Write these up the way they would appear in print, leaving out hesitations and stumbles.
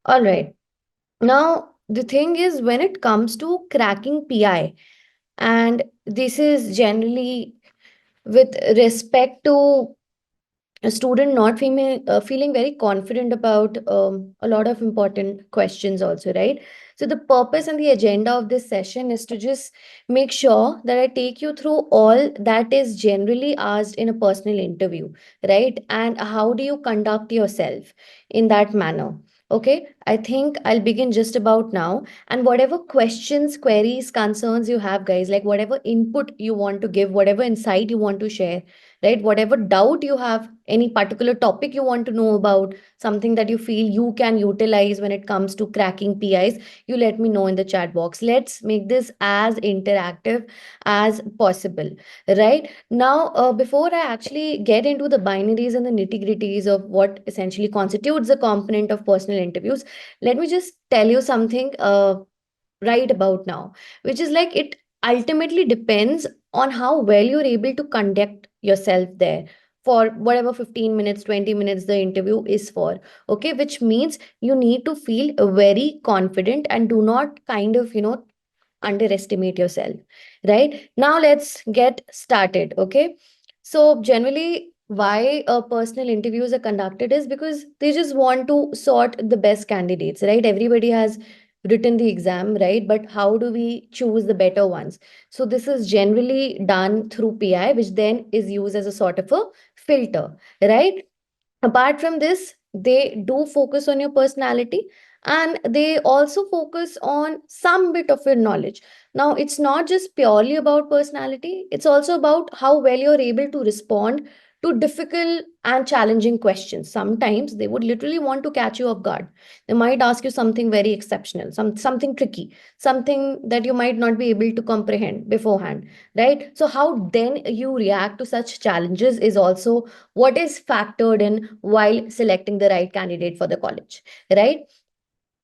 All right. Now, the thing is, when it comes to cracking PI, and this is generally with respect to a student not feeling very confident about a lot of important questions also, right? So the purpose and the agenda of this session is to just make sure that I take you through all that is generally asked in a personal interview, right? And how do you conduct yourself in that manner. Okay, I think I'll begin just about now. And whatever questions, queries, concerns you have, guys, like whatever input you want to give, whatever insight you want to share, right? Whatever doubt you have, any particular topic you want to know about, something that you feel you can utilize when it comes to cracking PIs, you let me know in the chat box. Let's make this as interactive as possible. Right now, before I actually get into the binaries and the nitty gritties of what essentially constitutes a component of personal interviews, let me just tell you something right about now, which is like it ultimately depends on how well you're able to conduct yourself there for whatever 15 minutes, 20 minutes the interview is for. Okay, which means you need to feel very confident and do not kind of, underestimate yourself. Right now, let's get started. Okay, so generally, why personal interviews are conducted is because they just want to sort the best candidates, right? Everybody has written the exam, right? But how do we choose the better ones? So this is generally done through PI, which then is used as a sort of a filter, right? Apart from this, they do focus on your personality, and they also focus on some bit of your knowledge. Now, it's not just purely about personality, it's also about how well you're able to respond to difficult and challenging questions. Sometimes they would literally want to catch you off guard. They might ask you something very exceptional, something tricky, something that you might not be able to comprehend beforehand, right? So how then you react to such challenges is also what is factored in while selecting the right candidate for the college, right?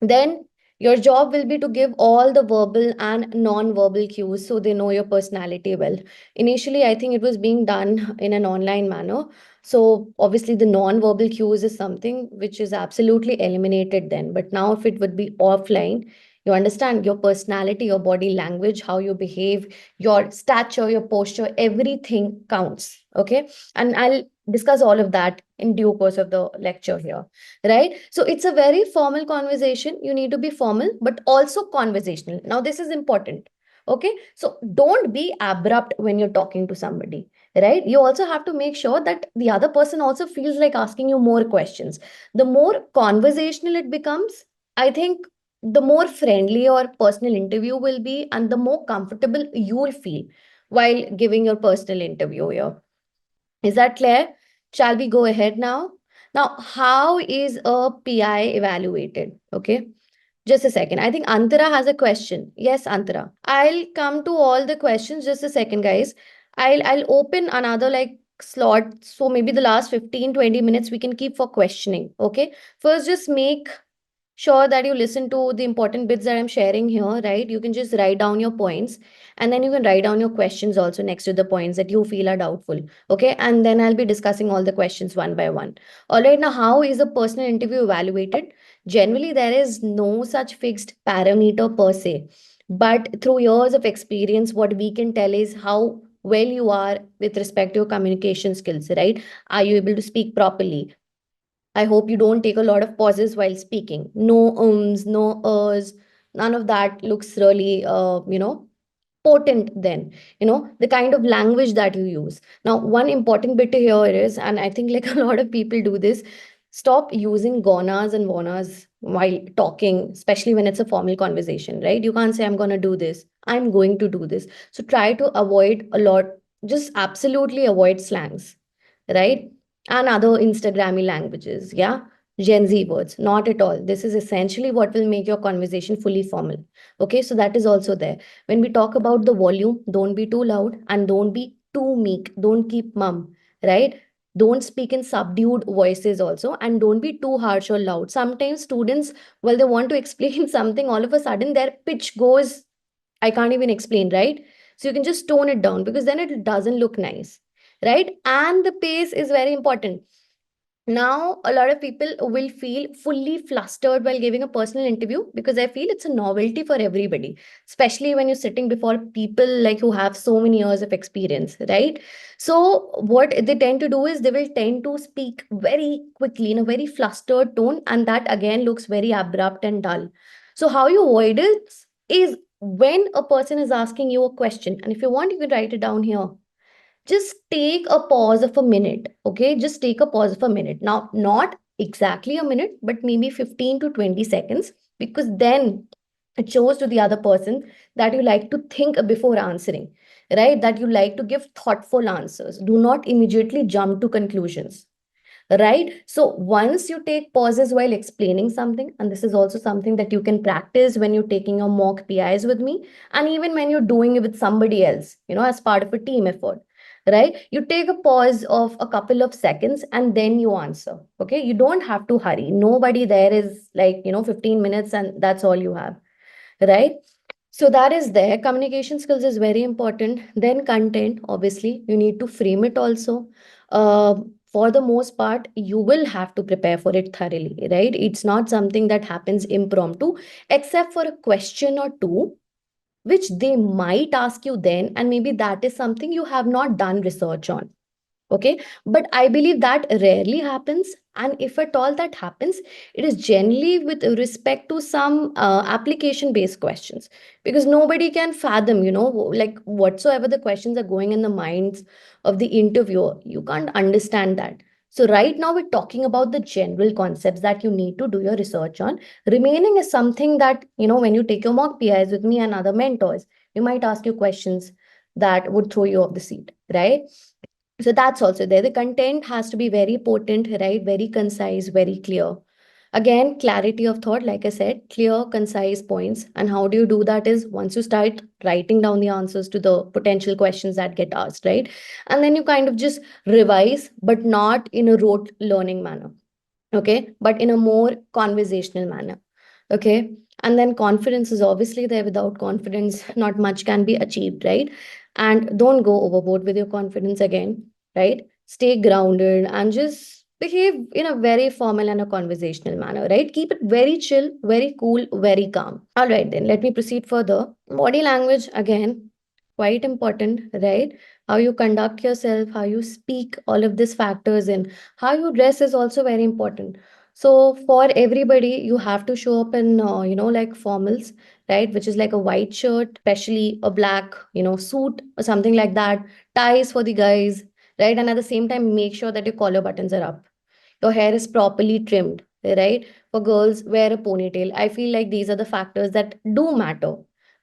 Then your job will be to give all the verbal and non-verbal cues so they know your personality well. Initially, I think it was being done in an online manner. So obviously the non-verbal cues is something which is absolutely eliminated then. But now if it would be offline, you understand your personality, your body language, how you behave, your stature, your posture, everything counts. Okay. And I'll discuss all of that in due course of the lecture here, right? So it's a very formal conversation. You need to be formal but also conversational. Now this is important. Okay, so don't be abrupt when you're talking to somebody, right? You also have to make sure that the other person also feels like asking you more questions. The more conversational it becomes, I think, the more friendly your personal interview will be and the more comfortable you'll feel while giving your personal interview here. Is that clear? Shall we go ahead now? Now, how is a PI evaluated? Okay, just a second. I think Antara has a question. Yes, Antara. I'll come to all the questions. Just a second, guys. I'll open another like slot. So maybe the last 15-20 minutes we can keep for questioning. Okay. First, just make sure that you listen to the important bits that I'm sharing here, right? You can just write down your points, and then you can write down your questions also next to the points that you feel are doubtful. Okay. And then I'll be discussing all the questions one by one. All right. Now, how is a personal interview evaluated? Generally, there is no such fixed parameter per se. But through years of experience, what we can tell is how well you are with respect to your communication skills, right? Are you able to speak properly? I hope you don't take a lot of pauses while speaking. No ums, no ers, none of that looks really, potent then. The kind of language that you use. Now, one important bit here is, and I think like a lot of people do this, stop using gonas and wonas while talking, especially when it's a formal conversation, right? You can't say, I'm going to do this. I'm going to do this. So try to avoid a lot, just absolutely avoid slangs, right? And other Instagrammy languages. Yeah. Gen Z words. Not at all. This is essentially what will make your conversation fully formal. Okay. So that is also there. When we talk about the volume, don't be too loud and don't be too meek. Don't keep mum, right? Don't speak in subdued voices also, and don't be too harsh or loud. Sometimes students, well, they want to explain something, all of a sudden their pitch goes, I can't even explain, right? So you can just tone it down because then it doesn't look nice, right? And the pace is very important. Now a lot of people will feel fully flustered while giving a personal interview, because I feel it's a novelty for everybody, especially when you're sitting before people like who have so many years of experience, right? So what they tend to do is they will tend to speak very quickly in a very flustered tone, and that again looks very abrupt and dull. So how you avoid it is, when a person is asking you a question, and if you want you can write it down here, just take a pause of a minute. Okay, just take a pause of a minute. Now, not exactly a minute, but maybe 15 to 20 seconds, because then it shows to the other person that you like to think before answering, right? That you like to give thoughtful answers. Do not immediately jump to conclusions, right? So once you take pauses while explaining something, and this is also something that you can practice when you're taking your mock PIs with me, and even when you're doing it with somebody else, as part of a team effort, right? You take a pause of a couple of seconds and then you answer. Okay, you don't have to hurry. Nobody there is like 15 minutes and that's all you have, right? So that is there. Communication skills is very important. Then content, obviously, you need to frame it also. For the most part, you will have to prepare for it thoroughly, right? It's not something that happens impromptu, except for a question or two, which they might ask you then, and maybe that is something you have not done research on. Okay, but I believe that rarely happens, and if at all that happens, it is generally with respect to some application based questions, because nobody can fathom, like whatsoever the questions are going in the minds of the interviewer, you can't understand that. So right now we're talking about the general concepts that you need to do your research on. Remaining is something that, when you take your mock PIs with me and other mentors, we might ask you questions that would throw you off the seat, right? So that's also there. The content has to be very potent, right? Very concise, very clear. Again, clarity of thought, like I said, clear, concise points. And how do you do that is once you start writing down the answers to the potential questions that get asked, right? And then you kind of just revise, but not in a rote learning manner. Okay, but in a more conversational manner. Okay, and then confidence is obviously there. Without confidence not much can be achieved, right? And don't go overboard with your confidence again, right? Stay grounded and just behave in a very formal and a conversational manner, right? Keep it very chill, very cool, very calm. All right, then let me proceed further. Body language, again, quite important, right? How you conduct yourself, how you speak, all of these factors in. How you dress is also very important. So for everybody, you have to show up in, like formals, right? Which is like a white shirt, especially a black, suit or something like that. Ties for the guys, right? And at the same time, make sure that your collar buttons are up. Your hair is properly trimmed, right? For girls, wear a ponytail. I feel like these are the factors that do matter,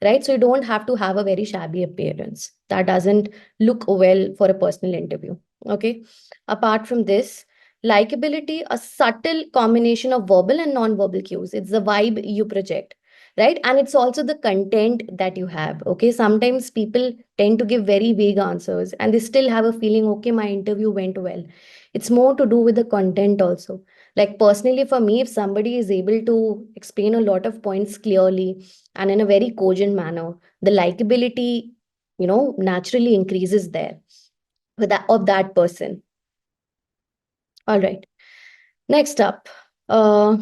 right? So you don't have to have a very shabby appearance. That doesn't look well for a personal interview. Okay. Apart from this, likability, a subtle combination of verbal and non-verbal cues. It's the vibe you project, right? And it's also the content that you have. Okay. Sometimes people tend to give very vague answers and they still have a feeling, okay, my interview went well. It's more to do with the content also. Like personally, for me, if somebody is able to explain a lot of points clearly and in a very cogent manner, the likability, naturally increases there with that of that person. All right. Next up, uh,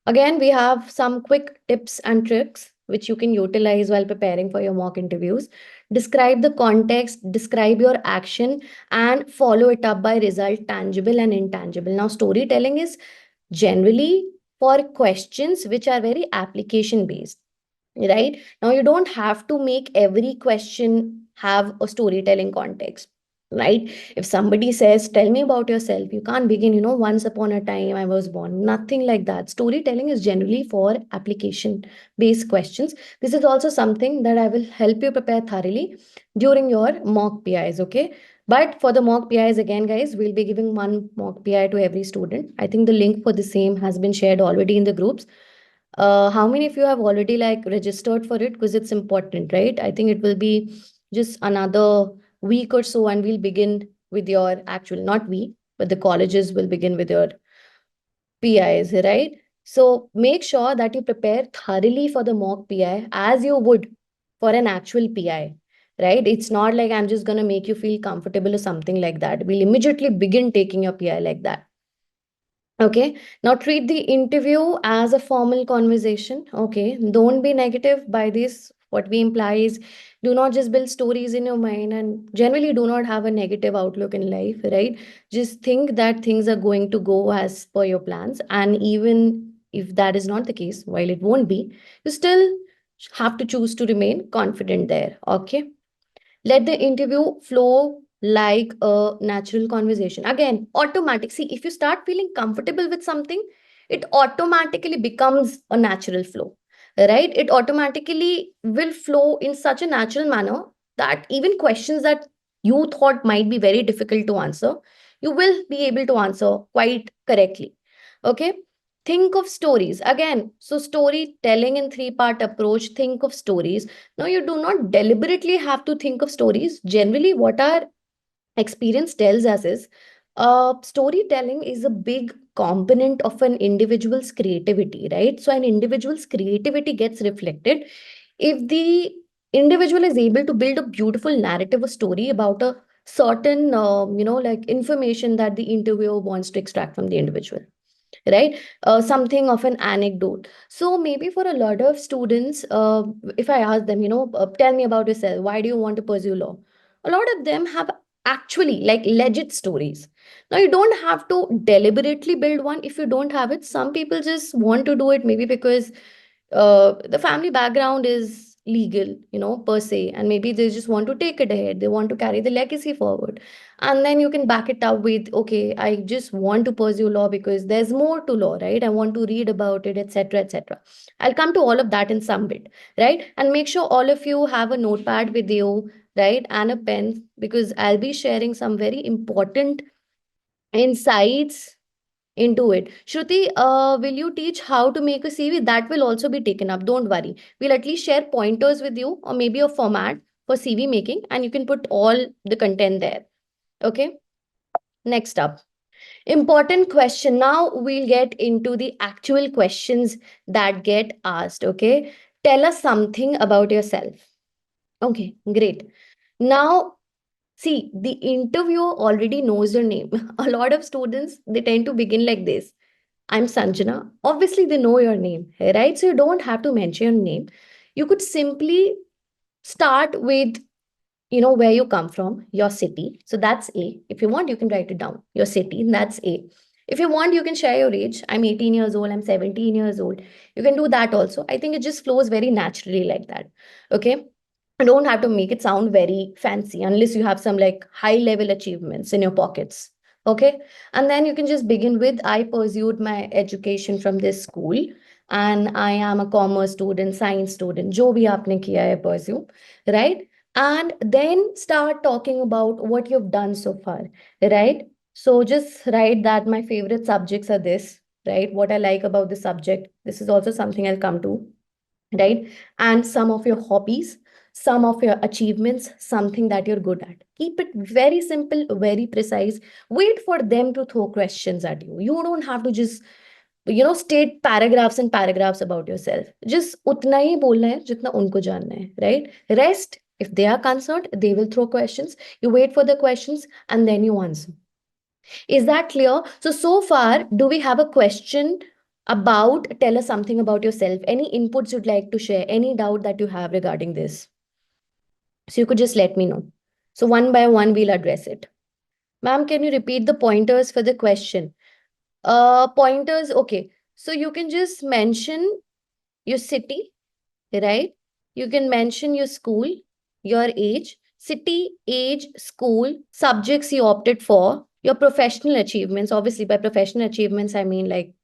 again, we have some quick tips and tricks which you can utilize while preparing for your mock interviews. Describe the context, describe your action, and follow it up by result, tangible and intangible. Now, storytelling is generally for questions which are very application based, right? Now, you don't have to make every question have a storytelling context, right? If somebody says, tell me about yourself, you can't begin, once upon a time I was born. Nothing like that. Storytelling is generally for application based questions. This is also something that I will help you prepare thoroughly during your mock PIs, okay? But for the mock PIs, again, guys, we'll be giving one mock PI to every student. I think the link for the same has been shared already in the groups. How many of you have already like registered for it? Because it's important, right? I think it will be just another week or so, and we'll begin with your actual, not we, but the colleges will begin with your PIs, right? So make sure that you prepare thoroughly for the mock PI as you would for an actual PI, right? It's not like I'm just going to make you feel comfortable or something like that. We'll immediately begin taking your PI like that. Okay, now treat the interview as a formal conversation. Okay, don't be negative by this. What we imply is do not just build stories in your mind and generally do not have a negative outlook in life, right? Just think that things are going to go as per your plans. And even if that is not the case, while it won't be, you still have to choose to remain confident there. Okay, let the interview flow like a natural conversation. Again, automatic. See, if you start feeling comfortable with something, it automatically becomes a natural flow, right? It automatically will flow in such a natural manner that even questions that you thought might be very difficult to answer, you will be able to answer quite correctly. Okay, think of stories again. So storytelling in three-part approach. Think of stories. Now, you do not deliberately have to think of stories. Generally, what our experience tells us is storytelling is a big component of an individual's creativity, right? So, an individual's creativity gets reflected if the individual is able to build a beautiful narrative or story about a certain, like information that the interviewer wants to extract from the individual, right? Something of an anecdote. So maybe for a lot of students, if I ask them, tell me about yourself, why do you want to pursue law, a lot of them have actually like legit stories. Now you don't have to deliberately build one. If you don't have it, some people just want to do it maybe because the family background is legal, per se, and maybe they just want to take it ahead, they want to carry the legacy forward. And then you can back it up with, okay, I just want to pursue law because there's more to law, right? I want to read about it, etc., etc. I'll come to all of that in some bit, right? And make sure all of you have a notepad with you, right, and a pen, because I'll be sharing some very important insights into it. Shruti, will you teach how to make a CV? That will also be taken up. Don't worry. We'll at least share pointers with you or maybe a format for CV making, and you can put all the content there. Okay. Next up, important question. Now we'll get into the actual questions that get asked. Okay. Tell us something about yourself. Okay, great. Now, see, the interviewer already knows your name. A lot of students, they tend to begin like this. I'm Sanjana. Obviously, they know your name, right? So you don't have to mention your name. You could simply start with, where you come from, your city. So that's A. If you want, you can write it down. Your city, that's A. If you want, you can share your age. I'm 18 years old. I'm 17 years old. You can do that also. I think it just flows very naturally like that. Okay. You don't have to make it sound very fancy unless you have some like high level achievements in your pockets. Okay. And then you can just begin with, I pursued my education from this school and I am a commerce student, science student. Jo bhi aapne kiya hai pursue, right? And then start talking about what you've done so far, right? So just write that my favorite subjects are this, right? What I like about the subject. This is also something I'll come to, right? And some of your hobbies, some of your achievements, something that you're good at. Keep it very simple, very precise. Wait for them to throw questions at you. You don't have to just state paragraphs and paragraphs about yourself. Just उतना ही बोलना है जितना उनको जानना है, right? Rest, if they are concerned, they will throw questions. You wait for the questions and then you answer. Is that clear? So far, do we have a question about, tell us something about yourself? Any inputs you'd like to share? Any doubt that you have regarding this? So you could just let me know. So one by one, we'll address it. Ma'am, can you repeat the pointers for the question? Pointers, okay. So you can just mention your city, right? You can mention your school, your age, city, age, school, subjects you opted for, your professional achievements. Obviously, by professional achievements, I mean like,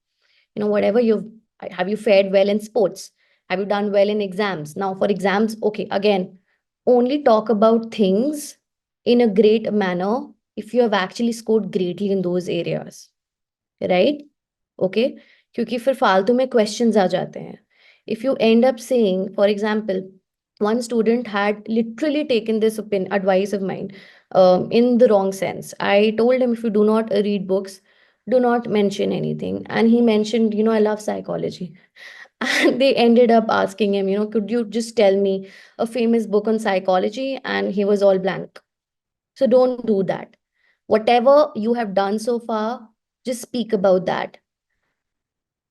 whatever you've, have you fared well in sports? Have you done well in exams? Now, for exams, okay, again, only talk about things in a great manner if you have actually scored greatly in those areas, right? Okay, क्योंकि फिर फालतू में questions आ जाते हैं. If you end up saying, for example, one student had literally taken this advice of mine in the wrong sense. I told him, if you do not read books, Do not mention anything. And he mentioned, I love psychology. And they ended up asking him, could you just tell me a famous book on psychology? And he was all blank. So don't do that. Whatever you have done so far, just speak about that.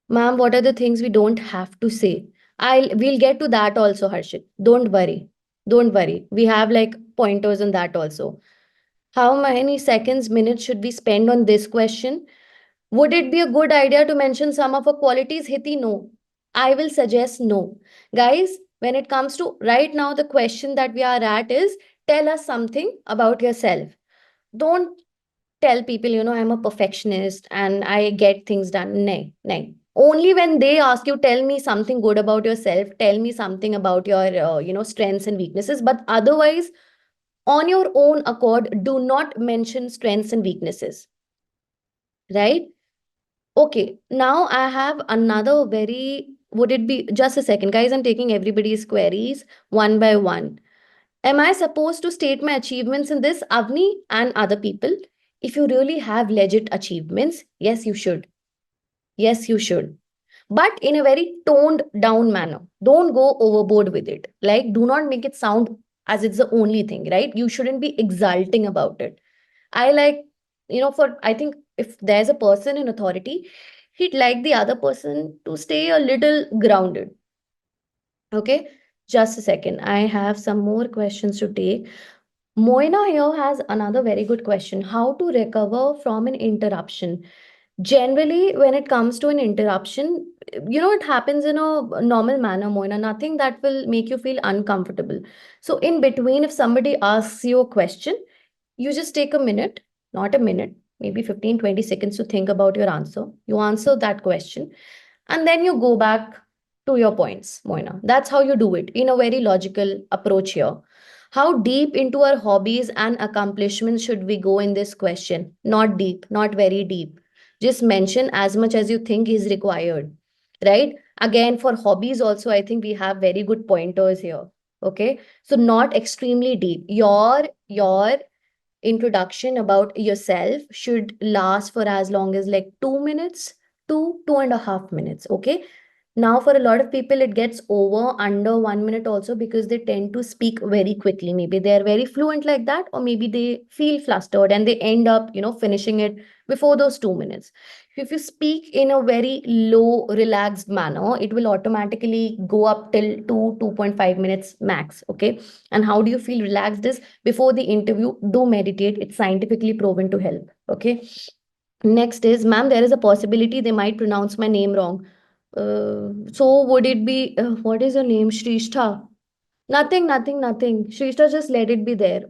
Ma'am, what are the things we don't have to say? We'll get to that also, Harshit. Don't worry. Don't worry. We have like pointers on that also. How many seconds, minutes should we spend on this question? Would it be a good idea to mention some of our qualities, Hiti? No. I will suggest no. Guys, when it comes to right now, the question that we are at is tell us something about yourself. Don't tell people, I'm a perfectionist and I get things done. Nay, nay. Only when they ask you, tell me something good about yourself, tell me something about your, strengths and weaknesses. But otherwise, on your own accord, do not mention strengths and weaknesses, right? Okay, now I have another very, would it be just a second, guys? I'm taking everybody's queries one by one. Am I supposed to state my achievements in this, Avni and other people? If you really have legit achievements, yes, you should. Yes, you should. But in a very toned down manner. Don't go overboard with it. Like, do not make it sound as it's the only thing, right? You shouldn't be exulting about it. I like, I think if there's a person in authority, he'd like the other person to stay a little grounded. Okay, just a second. I have some more questions to take. Moina here has another very good question. How to recover from an interruption? Generally, when it comes to an interruption, it happens in a normal manner, Moina, nothing that will make you feel uncomfortable. So, in between, if somebody asks you a question, you just take a minute, not a minute, maybe 15, 20 seconds to think about your answer. You answer that question, and then you go back to your points, Moina. That's how you do it in a very logical approach here. How deep into our hobbies and accomplishments should we go in this question? Not deep, not very deep. Just mention as much as you think is required, right? Again, for hobbies, also, I think we have very good pointers here. Okay. So, not extremely deep. Your introduction about yourself should last for as long as like 2 minutes to 2.5 minutes. Okay, now, for a lot of people, it gets over under 1 minute also because they tend to speak very quickly. Maybe they're very fluent like that, or maybe they feel flustered and they end up, finishing it before those 2 minutes. If you speak in a very low, relaxed manner, it will automatically go up till 2.5 minutes max. Okay. And how do you feel relaxed is before the interview, do meditate. It's scientifically proven to help. Okay. Next is, ma'am, there is a possibility they might pronounce my name wrong. So would it be, what is your name, Shristha? Nothing, nothing, nothing. Shristha, just let it be there.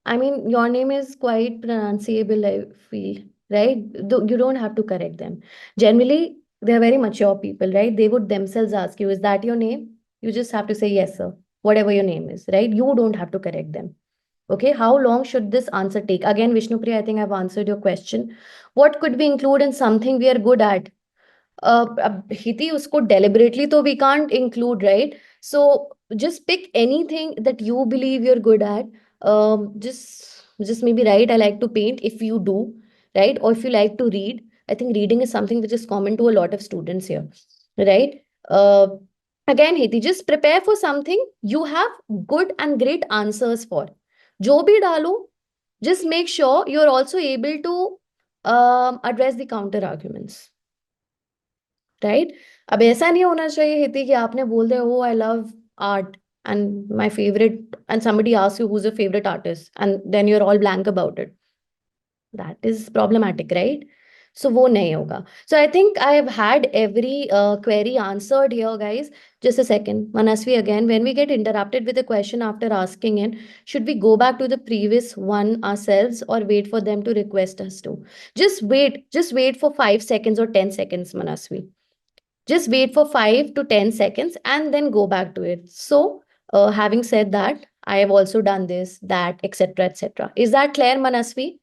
I mean, your name is quite pronounceable, I feel, right? You don't have to correct them. Generally, they're very mature people, right? They would themselves ask you, is that your name? You just have to say, yes, sir, whatever your name is, right? You don't have to correct them. Okay, how long should this answer take? Again, Vishnupriya, I think I've answered your question. What could we include in something we are good at? Hiti, usko deliberately to we can't include, right? So just pick anything that you believe you're good at. Just maybe write, I like to paint if you do, right? Or if you like to read. I think reading is something which is common to a lot of students here, right? Uh, Again, Hiti, just prepare for something you have good and great answers for. जो भी डालो, just make sure you're also able to address the counter arguments. Right अब ऐसा नहीं होना चाहिए हिति कि आपने बोल दिया oh I love art and my favorite and somebody asks you who's your favorite artist and then you're all blank about it. That is problematic, right? So wo nahi hoga. So I think I have had every query answered here, guys. Just a second, Manasvi, again, when we get interrupted with a question after asking it, should we go back to the previous one ourselves or wait for them to request us to? Just wait for 5 seconds or 10 seconds, Manasvi. Just wait for 5 to 10 seconds and then go back to it. So having said that, I have also done this, that, etc., etc. Is that clear, Manasvi?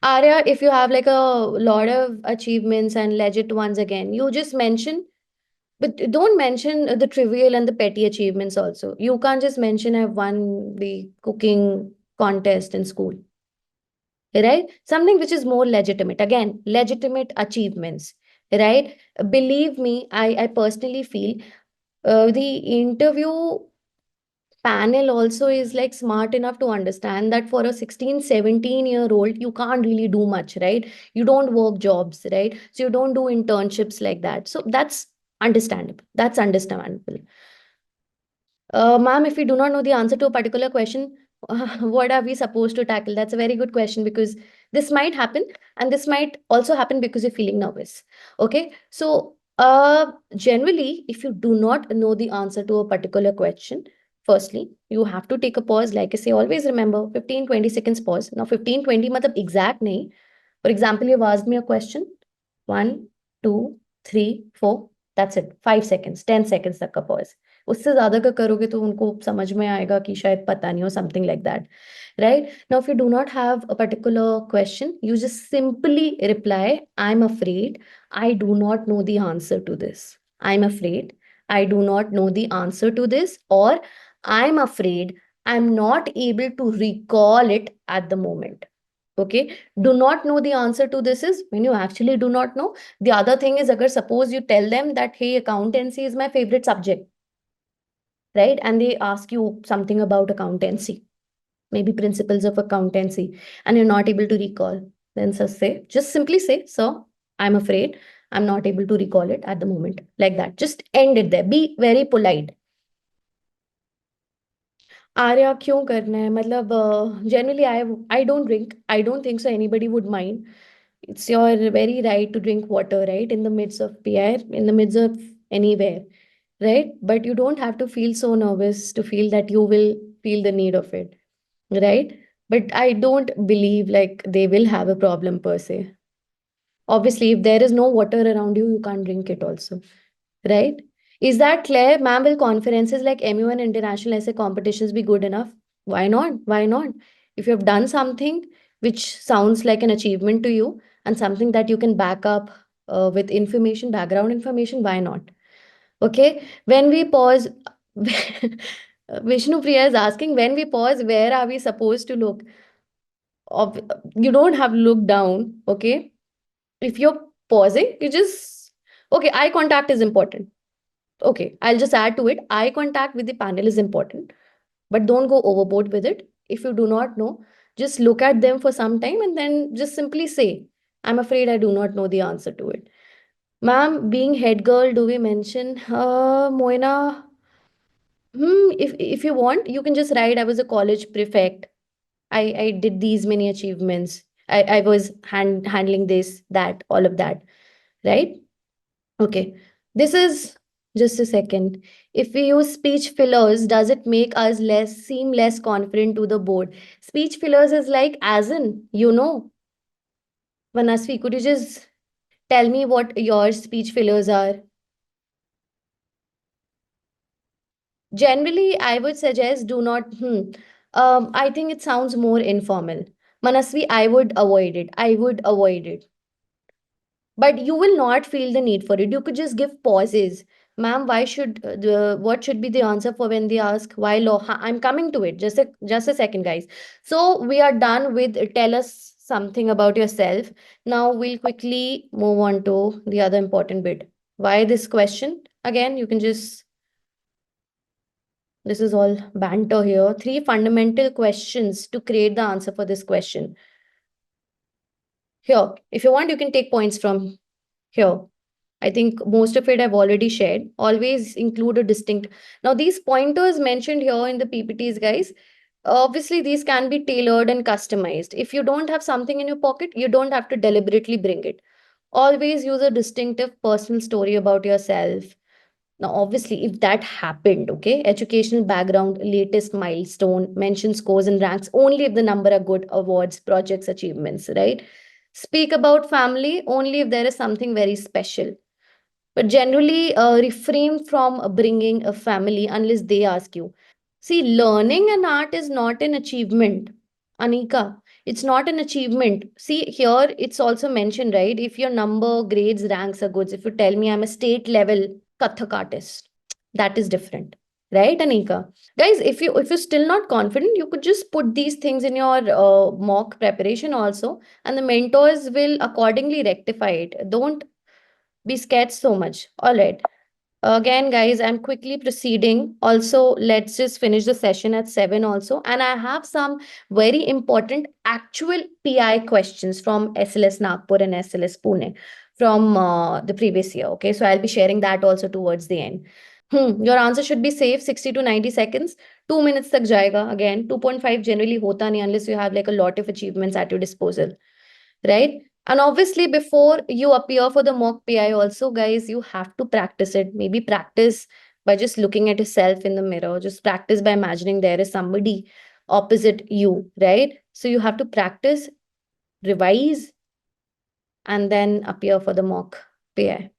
Arya, if you have like a lot of achievements and legit ones, again, you just mention, but don't mention the trivial and the petty achievements also. You can't just mention I've won the cooking contest in school. right? Something which is more legitimate. Again, legitimate achievements, right? Believe me, I personally feel the interview panel also is like smart enough to understand that for a 16, 17-year-old, you can't really do much, right? You don't work jobs, right? So you don't do internships like that. So that's understandable. That's understandable. Ma'am, if we do not know the answer to a particular question, what are we supposed to tackle? That's a very good question, because this might happen, and this might also happen because you're feeling nervous. Okay, so generally, if you do not know the answer to a particular question, firstly, you have to take a pause. Like I say, always remember 15, 20 seconds pause. Now, 15, 20 matlab exact nahi. For example, you've asked me a question. 1, 2, 3, 4. That's it. 5 seconds, 10 seconds तक का pause. उससे ज्यादा का करोगे तो उनको समझ में आएगा कि शायद पता नहीं हो, something like that, right? Now, if you do not have a particular question, you just simply reply, I'm afraid I do not know the answer to this. I'm afraid I do not know the answer to this, or I'm afraid I'm not able to recall it at the moment. Okay, do not know the answer to this is when you actually do not know. The other thing is, agar suppose you tell them that hey, accountancy is my favorite subject, right? And they ask you something about accountancy, maybe principles of accountancy, and you're not able to recall, then just simply say, sir, I'm afraid I'm not able to recall it at the moment. Like that. Just end it there. Be very polite. Arya क्यों करना है मतलब generally I don't drink. I don't think so anybody would mind. It's your very right to drink water, right? In the midst of PR, in the midst of anywhere, right? But you don't have to feel so nervous to feel that you will feel the need of it, right? But I don't believe like they will have a problem per se. Obviously, if there is no water around you, you can't drink it also, right? Is that clear? Ma'am, will conferences like MU1 International Essay Competitions be good enough? Why not? Why not? If you have done something which sounds like an achievement to you and something that you can back up with information, background information, why not? Okay. When we pause, Vishnu Priya is asking, when we pause, where are we supposed to look? You don't have to look down. Okay. If you're pausing, you just, okay, eye contact is important. Okay, I'll just add to it. Eye contact with the panel is important, but don't go overboard with it. If you do not know, just look at them for some time and then just simply say, I'm afraid I do not know the answer to it. Ma'am, being head girl, do we mention? Moina, if you want, you can just write, I was a college prefect. I did these many achievements. I was handling this, that, all of that, right? Okay, this is just a second. If we use speech fillers, does it make us seem less confident to the board? Speech fillers is like, as in, Vanasvi, could you just tell me what your speech fillers are? Generally, I would suggest do not. I think it sounds more informal. Manasvi, I would avoid it. I would avoid it. But you will not feel the need for it. You could just give pauses. Ma'am, why should what should be the answer for when they ask why law? I'm coming to it. Just a second, guys. So we are done with tell us something about yourself. Now we'll quickly move on to the other important bit. Why this question? Again, you can just, this is all banter here. Three fundamental questions to create the answer for this question. Here, if you want, you can take points from here. I think most of it I've already shared. Always include a distinct. Now, these pointers mentioned here in the PPTs, guys, obviously these can be tailored and customized. If you don't have something in your pocket, you don't have to deliberately bring it. Always use a distinctive personal story about yourself. Now, obviously, if that happened, okay, educational background, latest milestone, mention scores and ranks only if the number are good, awards, projects, achievements, right? Speak about family only if there is something very special, but generally refrain from bringing a family unless they ask you. See, learning an art is not an achievement, Anika. It's not an achievement. See, here it's also mentioned, right? If your number, grades, ranks are good, if you tell me I'm a state level Kathak artist, that is different. right, Anika? Guys, if you're still not confident, you could just put these things in your mock preparation also, and the mentors will accordingly rectify it. Don't be scared so much. All right. Again, guys, I'm quickly proceeding. Also, let's just finish the session at 7 also. And I have some very important actual PI questions from SLS Nagpur and SLS Pune from the previous year. Okay, so I'll be sharing that also towards the end. Your answer should be safe 60 to 90 seconds. 2 minutes tak jayega. Again, 2.5 generally hota nahi unless you have like a lot of achievements at your disposal, right? And obviously, before you appear for the mock PI, also, guys, you have to practice it. Maybe practice by just looking at yourself in the mirror. Just practice by imagining there is somebody opposite you, right? So you have to practice, revise, and then appear for the mock PI.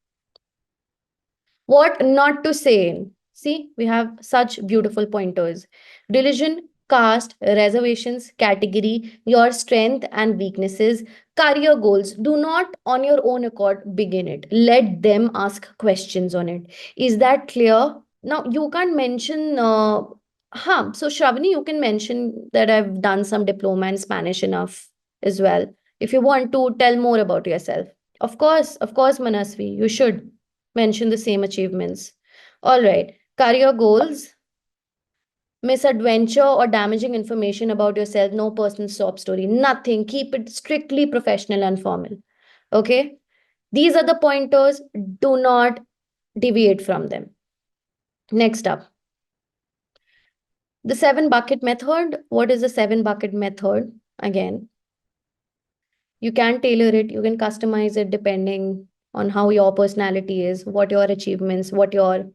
What not to say in? See, we have such beautiful pointers. Religion, caste, reservations, category, your strength and weaknesses, career goals. Do not on your own accord begin it. Let them ask questions on it. Is that clear? Now, you can't mention, so Shravani, you can mention that I've done some diploma in Spanish enough as well. If you want to tell more about yourself. Of course, Manasvi, you should mention the same achievements. All right. Career goals, misadventure or damaging information about yourself, no personal sob story, nothing. Keep it strictly professional and formal. Okay. These are the pointers. Do not deviate from them. Next up, the 7 bucket method. What is the 7 bucket method? Again, you can tailor it, you can customize it depending on how your personality is, what your achievements, what your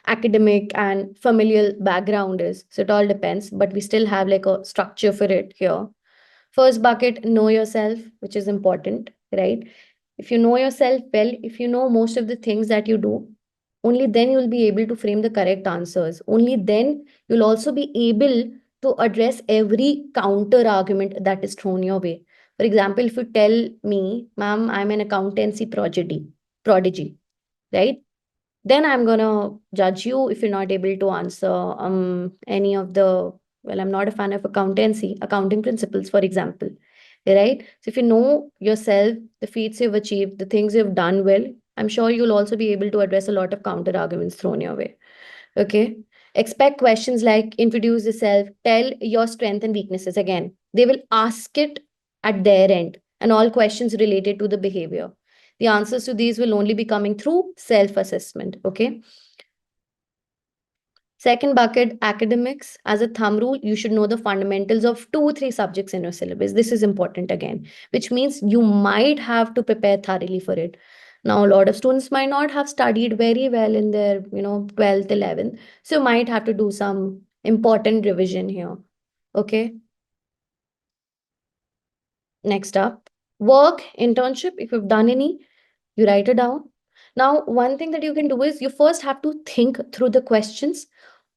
academic and familial background is. So it all depends, but we still have like a structure for it here. First bucket, know yourself, which is important, right? If you know yourself well, if you know most of the things that you do, only then you'll be able to frame the correct answers. Only then you'll also be able to address every counter argument that is thrown your way. For example, if you tell me, ma'am, I'm an accountancy prodigy, right? Then I'm gonna judge you if you're not able to answer any of the, well, I'm not a fan of accounting principles, for example. Right? So if you know yourself, the feats you've achieved, the things you've done well, I'm sure you'll also be able to address a lot of counter arguments thrown your way. Okay. Expect questions like introduce yourself, tell your strength and weaknesses. Again, they will ask it at their end, and all questions related to the behavior. The answers to these will only be coming through self assessment. Okay. Second bucket, academics. As a thumb rule, you should know the fundamentals of 2 3 subjects in your syllabus. This is important again, which means you might have to prepare thoroughly for it. Now, a lot of students might not have studied very well in their, 12th, 11th. So you might have to do some important revision here. Okay. Next up, work, internship. If you've done any, you write it down. Now, one thing that you can do is you first have to think through the questions.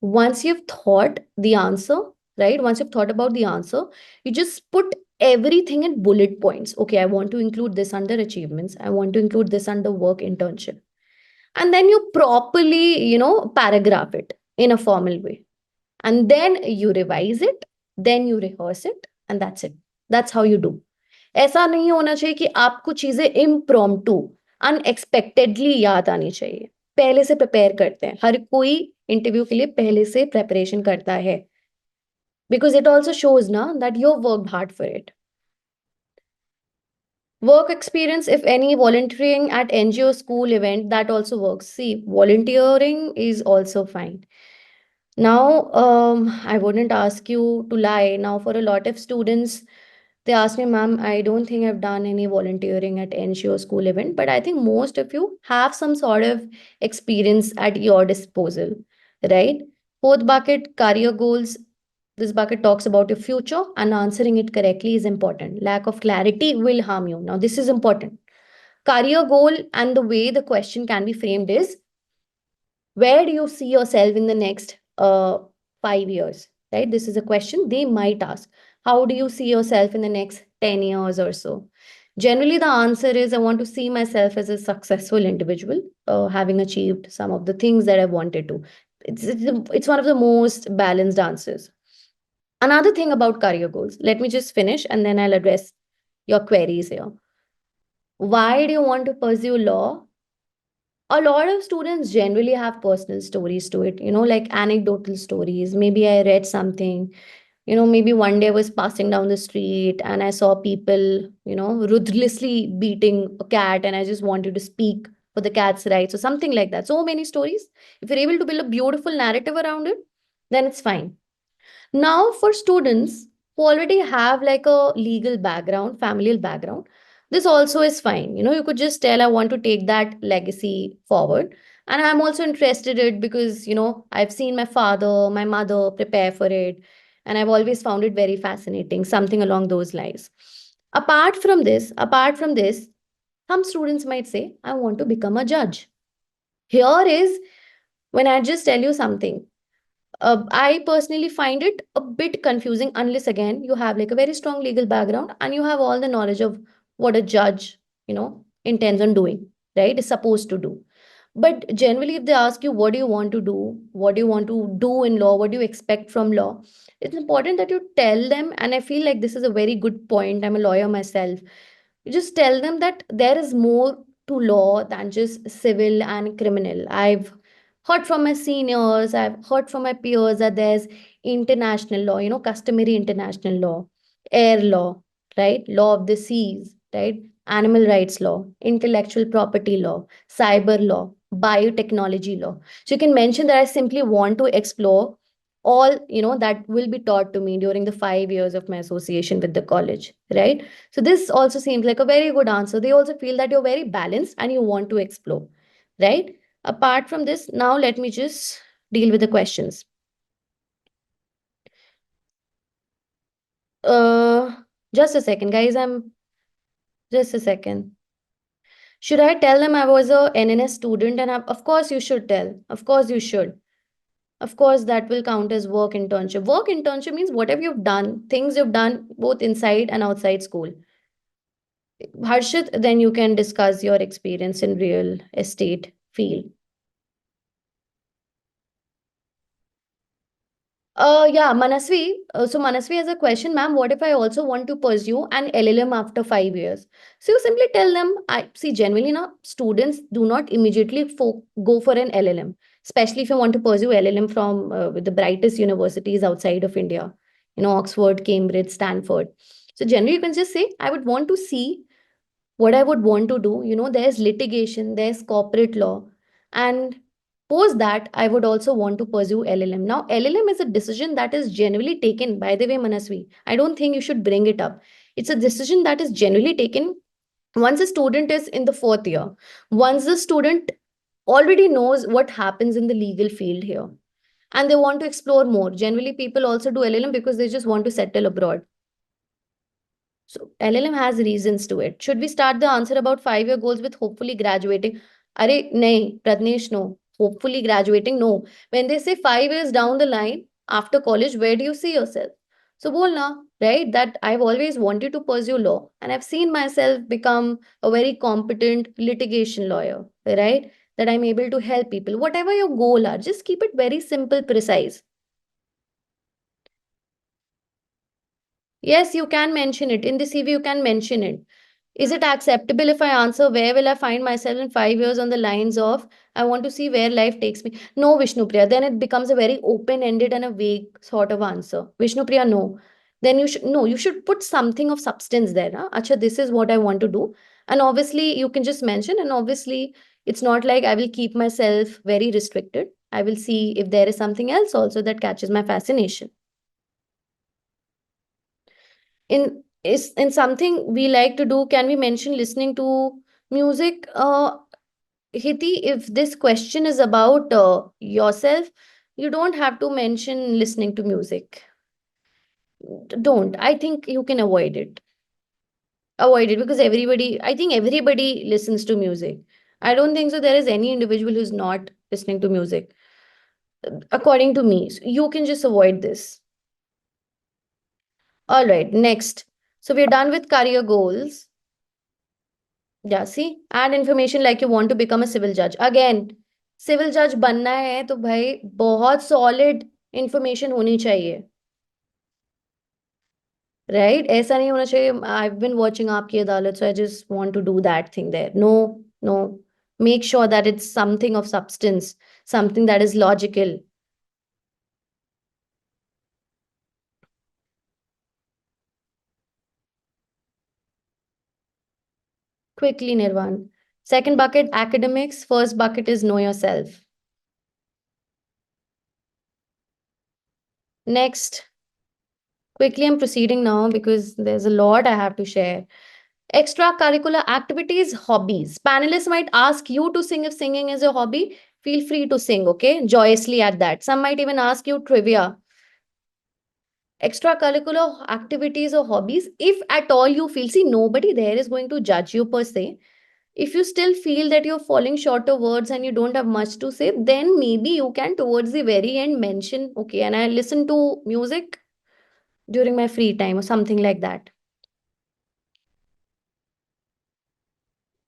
Once you've thought the answer, right? Once you've thought about the answer, you just put everything in bullet points. Okay, I want to include this under achievements. I want to include this under work internship. And then you properly, paragraph it in a formal way. And then you revise it, then you rehearse it, and that's it. That's how you do. ऐसा नहीं होना चाहिए कि आपको चीजें impromptu unexpectedly याद आनी चाहिए. पहले से प्रिपेयर करते हैं. हर कोई इंटरव्यू के लिए पहले से प्रेपरेशन करता है. Because it also shows na that you've worked hard for it. Work experience, if any, volunteering at NGO school event, that also works. See, volunteering is also fine. Now, I wouldn't ask you to lie. Now, for a lot of students, they ask me, ma'am, I don't think I've done any volunteering at NGO school event, but I think most of you have some sort of experience at your disposal, right? Fourth bucket, career goals. This bucket talks about your future, and answering it correctly is important. Lack of clarity will harm you. Now, this is important. Career goal and the way the question can be framed is, where do you see yourself in the next 5 years? Right? This is a question they might ask. How do you see yourself in the next 10 years or so? Generally, the answer is I want to see myself as a successful individual, having achieved some of the things that I wanted to. It's one of the most balanced answers. Another thing about career goals, let me just finish and then I'll address your queries here. Why do you want to pursue law? A lot of students generally have personal stories to it, like anecdotal stories. Maybe I read something, maybe one day I was passing down the street and I saw people, ruthlessly beating a cat, and I just wanted to speak for the cat's rights or something like that. So many stories. If you're able to build a beautiful narrative around it, then it's fine. Now, for students who already have like a legal background, familial background, this also is fine. You could just tell, I want to take that legacy forward. And I'm also interested in it because, I've seen my father, my mother prepare for it. And I've always found it very fascinating, something along those lines. Apart from this, some students might say, I want to become a judge. Here is when I just tell you something. I personally find it a bit confusing unless again you have like a very strong legal background and you have all the knowledge of what a judge, intends on doing, right? Is supposed to do. But generally, if they ask you, what do you want to do? What do you want to do in law? What do you expect from law? It's important that you tell them. And I feel like this is a very good point. I'm a lawyer myself. You just tell them that there is more to law than just civil and criminal. I've heard from my seniors, I've heard from my peers that there's international law, customary international law, air law, right? Law of the seas, right? Animal rights law, intellectual property law, cyber law, biotechnology law. So you can mention that I simply want to explore all, that will be taught to me during the 5 years of my association with the college, right? So this also seems like a very good answer. They also feel that you're very balanced and you want to explore, right? Apart from this, now let me just deal with the questions. Uh, just a second, guys. I'm just a second. Should I tell them I was a NNS student? And of course, you should tell. Of course, you should. Of course, that will count as work internship. Work internship means whatever you've done, things you've done both inside and outside school. Harshit, then you can discuss your experience in real estate field. Yeah, Manasvi. So Manasvi has a question, ma'am. What if I also want to pursue an LLM after 5 years? So you simply tell them, I see generally now students do not immediately go for an LLM, especially if you want to pursue LLM from with the brightest universities outside of India, Oxford, Cambridge, Stanford. So generally you can just say, I would want to see what I would want to do. There's litigation, there's corporate law, and post that, I would also want to pursue LLM. Now, LLM is a decision that is generally taken, by the way, Manasvi. I don't think you should bring it up. It's a decision that is generally taken once a student is in the fourth year, once the student already knows what happens in the legal field here, and they want to explore more. Generally, people also do LLM because they just want to settle abroad. So LLM has reasons to it. Should we start the answer about 5 year goals with hopefully graduating? Are nahi, Pratnesh, no. Hopefully graduating, no. When they say 5 years down the line after college, where do you see yourself? So bolna, right? That I've always wanted to pursue law and I've seen myself become a very competent litigation lawyer, right? That I'm able to help people. Whatever your goal are, just keep it very simple, precise. Yes, you can mention it. In the CV, you can mention it. Is it acceptable if I answer where will I find myself in 5 years on the lines of I want to see where life takes me? No, Vishnupriya. Then it becomes a very open-ended and a vague sort of answer. Vishnupriya, no. Then you should put something of substance there. Huh? Acha, this is what I want to do. And obviously, you can just mention, and obviously, it's not like I will keep myself very restricted. I will see if there is something else also that catches my fascination. In something we like to do, can we mention listening to music? Hiti, if this question is about yourself, you don't have to mention listening to music. Don't. I think you can avoid it because I think everybody listens to music. I don't think so there is any individual who's not listening to music, according to me. So you can just avoid this. All right, next. So we're done with career goals. Yeah, see, add information like you want to become a civil judge. Again, civil जज बनना है तो भाई बहुत solid information होनी चाहिए, right? ऐसा नहीं होना चाहिए I been watching Aapki Adalat so I just want to do that thing there. No, no, make sure that it's something of substance, something that is logical. Quickly, Nirvan. Second bucket, academics. First bucket is know yourself. Next, quickly, I'm proceeding now because there's a lot I have to share. Extracurricular activities, hobbies. Panelists might ask you to sing if singing is your hobby. Feel free to sing, okay? Joyously at that. Some might even ask you trivia. Extracurricular activities or hobbies, if at all you feel, see, nobody there is going to judge you per se. If you still feel that you're falling short of words and you don't have much to say, then maybe you can towards the very end mention, okay, and I listen to music during my free time or something like that.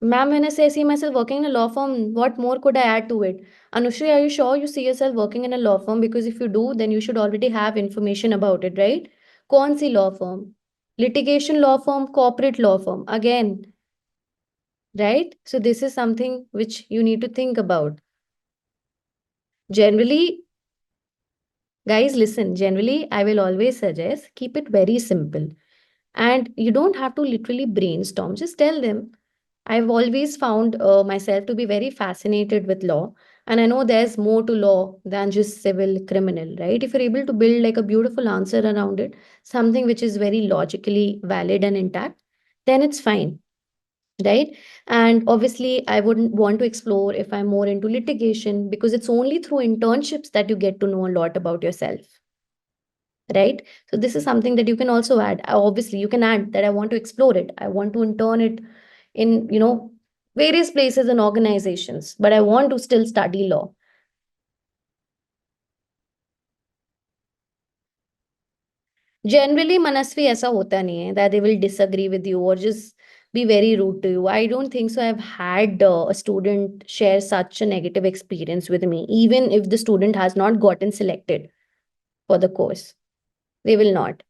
Ma'am, when I say I see myself working in a law firm, what more could I add to it? Anushri, are you sure you see yourself working in a law firm? Because if you do, then you should already have information about it, right? कौन सी law firm? Litigation law firm, corporate law firm. Again, right? So this is something which you need to think about. Generally, guys, listen, generally, I will always suggest keep it very simple. And you don't have to literally brainstorm, just tell them. I've always found myself to be very fascinated with law. And I know there's more to law than just civil criminal, right? If you're able to build like a beautiful answer around it, something which is very logically valid and intact, then it's fine, right? And obviously, I wouldn't want to explore if I'm more into litigation because it's only through internships that you get to know a lot about yourself, right? So this is something that you can also add. Obviously you can add that I want to explore it, I want to intern it in, various places and organizations, but I want to still study law. Generally manasvi aisa hota nahi hai that they will disagree with you or just be very rude to you. I don't think so. I've had a student share such a negative experience with me, even if the student has not gotten selected for the course. They will not.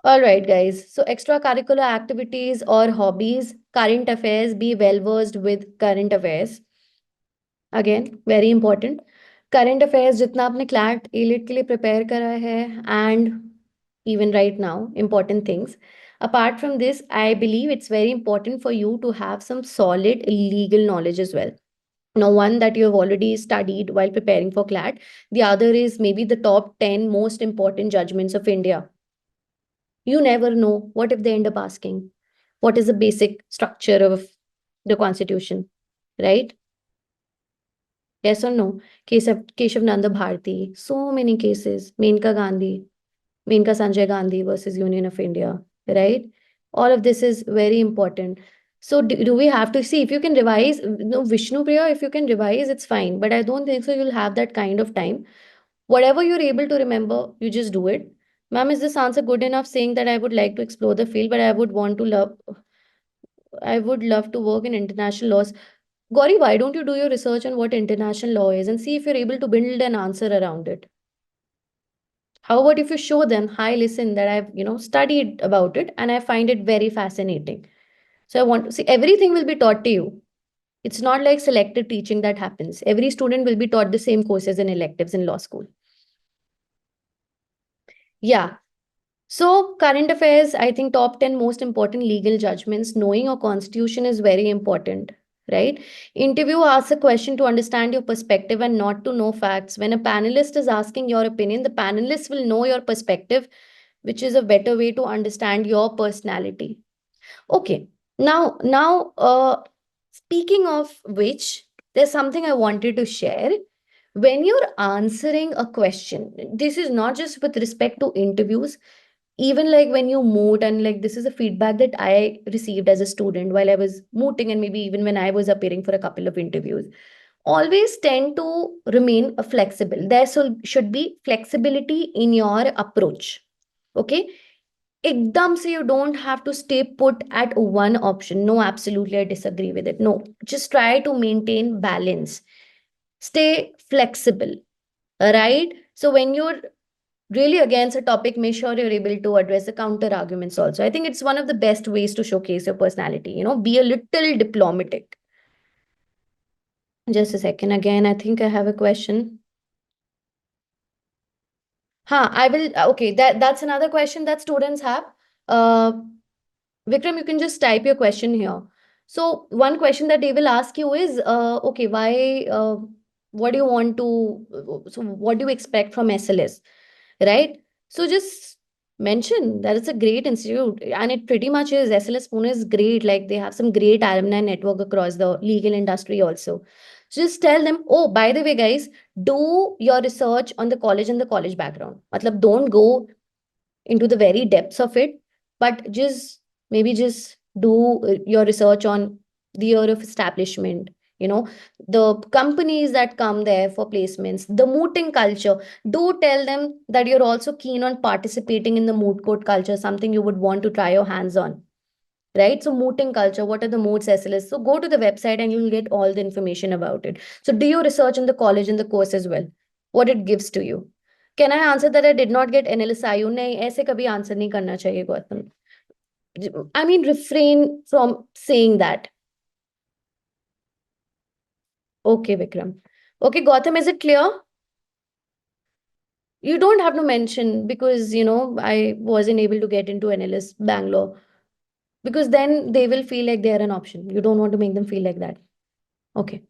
All right, guys. So, extracurricular activities or hobbies, current affairs, be well versed with current affairs. Again, very important. Current affairs, जितना आपने CLAT, ALET के लिए prepare करा है, and even right now, important things. Apart from this, I believe it's very important for you to have some solid legal knowledge as well. Now, one that you have already studied while preparing for CLAT. The other is maybe the top 10 most important judgments of India. You never know. What if they end up asking, what is the basic structure of the constitution? Right? Yes or no? Keshav Nanda Bharti. So many cases. Menka Gandhi. Menka Sanjay Gandhi versus Union of India. Right? All of this is very important. So do we have to see if you can revise? No, Vishnu Priya, if you can revise, it's fine. But I don't think so. You'll have that kind of time. Whatever you're able to remember, you just do it. Ma'am, is this answer good enough saying that I would like to explore the field, but I would love to work in international laws. Gauri, why don't you do your research on what international law is and see if you're able to build an answer around it? How about if you show them, hi, listen, that I've, studied about it and I find it very fascinating. So I want to see everything will be taught to you. It's not like selective teaching that happens. Every student will be taught the same courses and electives in law school. Yeah. So, current affairs, I think top 10 most important legal judgments. Knowing your constitution is very important, right? Interview asks a question to understand your perspective and not to know facts. When a panelist is asking your opinion, the panelist will know your perspective, which is a better way to understand your personality. Okay. Now, speaking of which, there's something I wanted to share. When you're answering a question, this is not just with respect to interviews, even like when you moot, and like this is a feedback that I received as a student while I was mooting, and maybe even when I was appearing for a couple of interviews. Always tend to remain flexible. There should be flexibility in your approach. Okay. Ekdam se you don't have to stay put at one option. No, absolutely, I disagree with it. No, just try to maintain balance. Stay flexible, right? So when you're really against a topic, make sure you're able to address the counter arguments also. I think it's one of the best ways to showcase your personality. Be a little diplomatic. Just a second. Again, I think I have a question. I will. Okay, that's another question that students have. Uh, Vikram, you can just type your question here. So one question that they will ask you is, okay, why? What do you want to? So what do you expect from SLS, right? So just mention that it's a great institute, and it pretty much is. SLS Pune is great. Like they have some great alumni network across the legal industry also. So just tell them, oh, by the way, guys, do your research on the college and the college background. Matlab, don't go into the very depths of it, but just maybe just do your research on the year of establishment, you know, the companies that come there for placements, the mooting culture. Do tell them that you're also keen on participating in the moot court culture, something you would want to try your hands on, right? So mooting culture, what are the moots SLS? So go to the website and you'll get all the information about it. So do your research in the college and the course as well, what it gives to you. Can I answer that I did not get NLSIU? नहीं, ऐसे कभी answer नहीं करना चाहिए Gautam. I mean, refrain from saying that. Okay, Vikram. Okay, Gautam, is it clear? You don't have to mention because, I wasn't able to get into NLS Bangalore, because then they will feel like they're an option. You don't want to make them feel like that. Okay.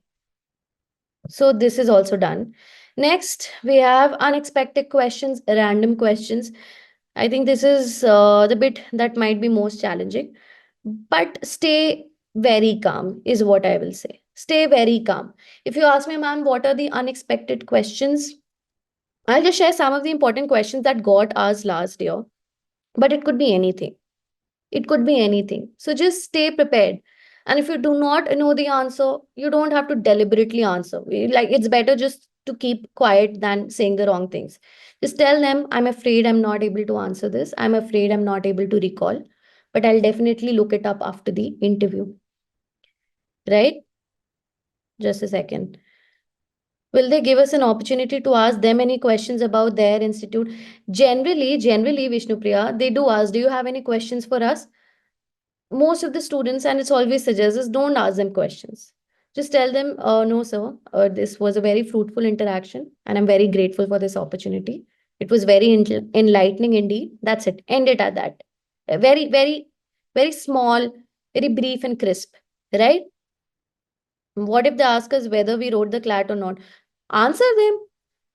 So this is also done. Next, we have unexpected questions, random questions. I think this is the bit that might be most challenging. But stay very calm, is what I will say. Stay very calm. If you ask me, ma'am, what are the unexpected questions? I'll just share some of the important questions that got asked last year, but it could be anything. It could be anything. So just stay prepared. And if you do not know the answer, you don't have to deliberately answer. Like it's better just to keep quiet than saying the wrong things. Just tell them, I'm afraid I'm not able to answer this. I'm afraid I'm not able to recall, but I'll definitely look it up after the interview. Right? Just a second. Will they give us an opportunity to ask them any questions about their institute? Generally, Vishnupriya, they do ask, do you have any questions for us? Most of the students, and it's always suggests, is don't ask them questions. Just tell them, no, sir, this was a very fruitful interaction, and I'm very grateful for this opportunity. It was very enlightening indeed. That's it. End it at that. Very, very, very small, very brief and crisp, right? What if they ask us whether we wrote the CLAT or not? Answer them.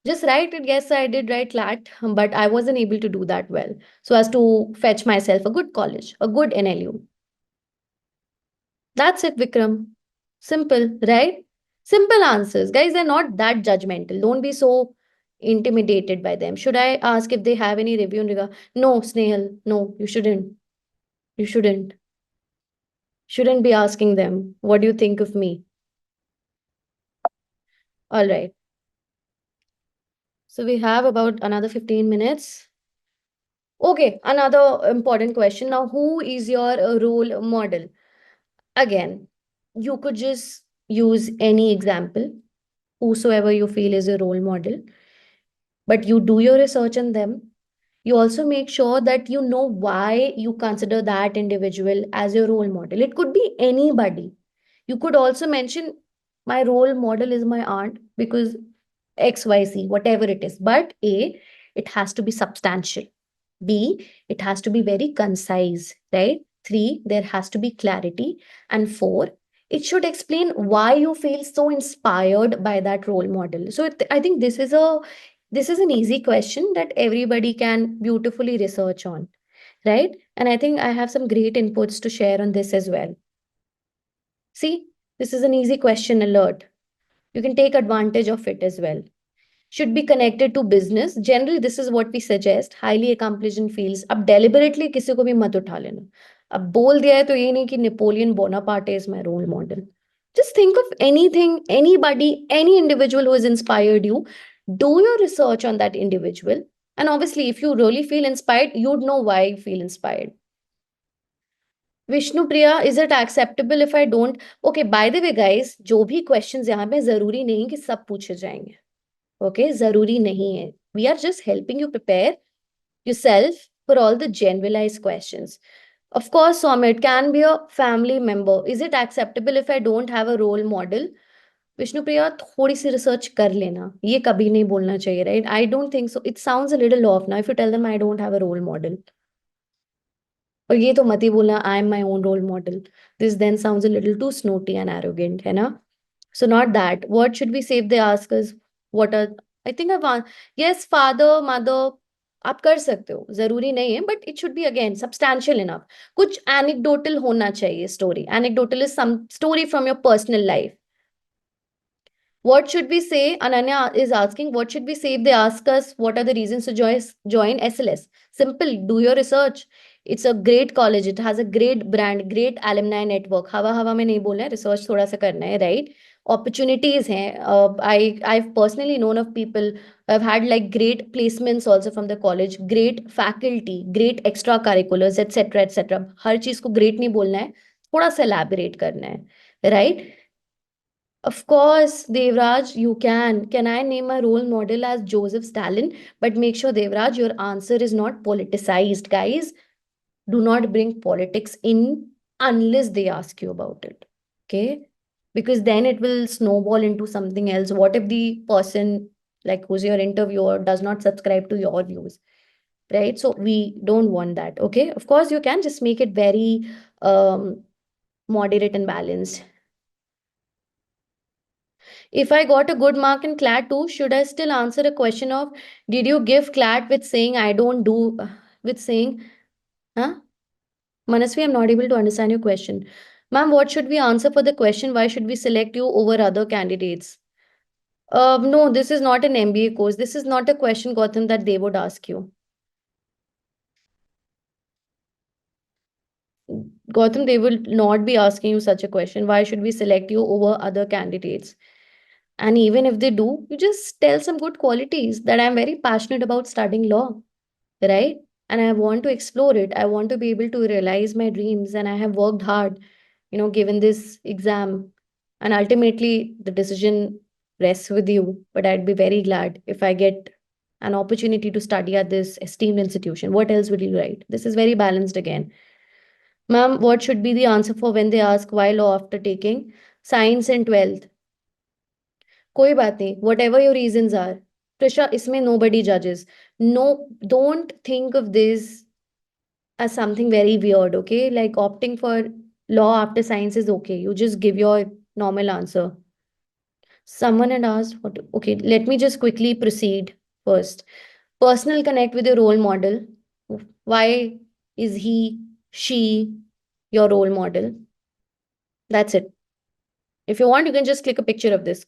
Just write it. Yes, I did write CLAT, but I wasn't able to do that well. So as to fetch myself a good college, a good NLU. That's it, Vikram. Simple, right? Simple answers. Guys, they're not that judgmental. Don't be so intimidated by them. Should I ask if they have any review in regard? No, Snehal. No, you shouldn't. You shouldn't. Shouldn't be asking them, what do you think of me? All right. So we have about another 15 minutes. Okay, another important question. Now, who is your role model? Again, you could just use any example, whosoever you feel is a role model, but you do your research on them. You also make sure that you know why you consider that individual as your role model. It could be anybody. You could also mention, my role model is my aunt because XYZ, whatever it is. But A, it has to be substantial. B, it has to be very concise, right? Three, there has to be clarity. And four, it should explain why you feel so inspired by that role model. So I think this is an easy question that everybody can beautifully research on, right? And I think I have some great inputs to share on this as well. See, this is an easy question alert. You can take advantage of it as well. Should be connected to business. Generally, this is what we suggest. Highly accomplished in fields. अब deliberately किसी को भी मत उठा लेना. अब बोल दिया है तो ये नहीं कि Napoleon Bonaparte is my role model. Just think of anything, anybody, any individual who has inspired you. Do your research on that individual. And obviously, if you really feel inspired, you'd know why you feel inspired. Vishnu Priya, is it acceptable if I don't? Okay, by the way guys, जो भी questions यहाँ पे जरूरी नहीं कि सब पूछे जाएंगे। ओके, जरूरी नहीं है। We are just helping you prepare yourself for all the generalized questions. Of course, Somit can be a family member. Is it acceptable if I don't have a role model? Vishnupriya, थोड़ी सी research कर लेना, ये कभी नहीं बोलना चाहिए, right? I don't think so, it sounds a little off now if you tell them I don't have a role model. और ये तो मत ही बोलना I am my own role model, this then sounds a little too snooty and arrogant, है ना? So not that. What should we say if they ask us what are, I think yes, father, mother, आप कर सकते हो, जरूरी नहीं है, but it should be again substantial enough. कुछ एनेक्डोटल होना चाहिए story. Anecdotal is some story from your personal life. What should we say? Ananya is asking, what should we say if they ask us what are the reasons to join SLS? Simple, do your research. It's a great college. It has a great brand, great alumni network. हवा हवा में नहीं बोलना है, research थोड़ा सा करना है, right? Opportunities हैं. I've personally known of people who have had like great placements also from the college, great faculty, great extracurriculars, etc. etc. हर चीज को great नहीं बोलना है, थोड़ा सा elaborate करना है, right? Of course, Devraj, you can. Can I name a role model as Joseph Stalin? But make sure, Devraj, your answer is not politicized. Guys, do not bring politics in unless they ask you about it. Okay? Because then it will snowball into something else. What if the person, like who's your interviewer, does not subscribe to your views? Right? So we don't want that. Okay? Of course, you can just make it very moderate and balanced. If I got a good mark in CLAT too, should I still answer a question of did you give CLAT with saying I don't do with saying, huh? Manasvi, I'm not able to understand your question. Ma'am, what should we answer for the question? Why should we select you over other candidates? No, this is not an MBA course. This is not a question, Gautam, that they would ask you. Gautam, they will not be asking you such a question. Why should we select you over other candidates? And even if they do, you just tell some good qualities that I'm very passionate about studying law, right? And I want to explore it. I want to be able to realize my dreams, and I have worked hard, given this exam. And ultimately, the decision rests with you. But I'd be very glad if I get an opportunity to study at this esteemed institution. What else would you write? This is very balanced again. Ma'am, what should be the answer for when they ask why law after taking science in 12th? कोई बात नहीं, whatever your reasons are. Trisha, इसमें nobody judges. No, don't think of this as something very weird, okay? Like opting for law after science is okay. You just give your normal answer. Someone had asked, what? Okay, let me just quickly proceed first. Personal connect with your role model. Why is he, she your role model? That's it. If you want, you can just click a picture of this.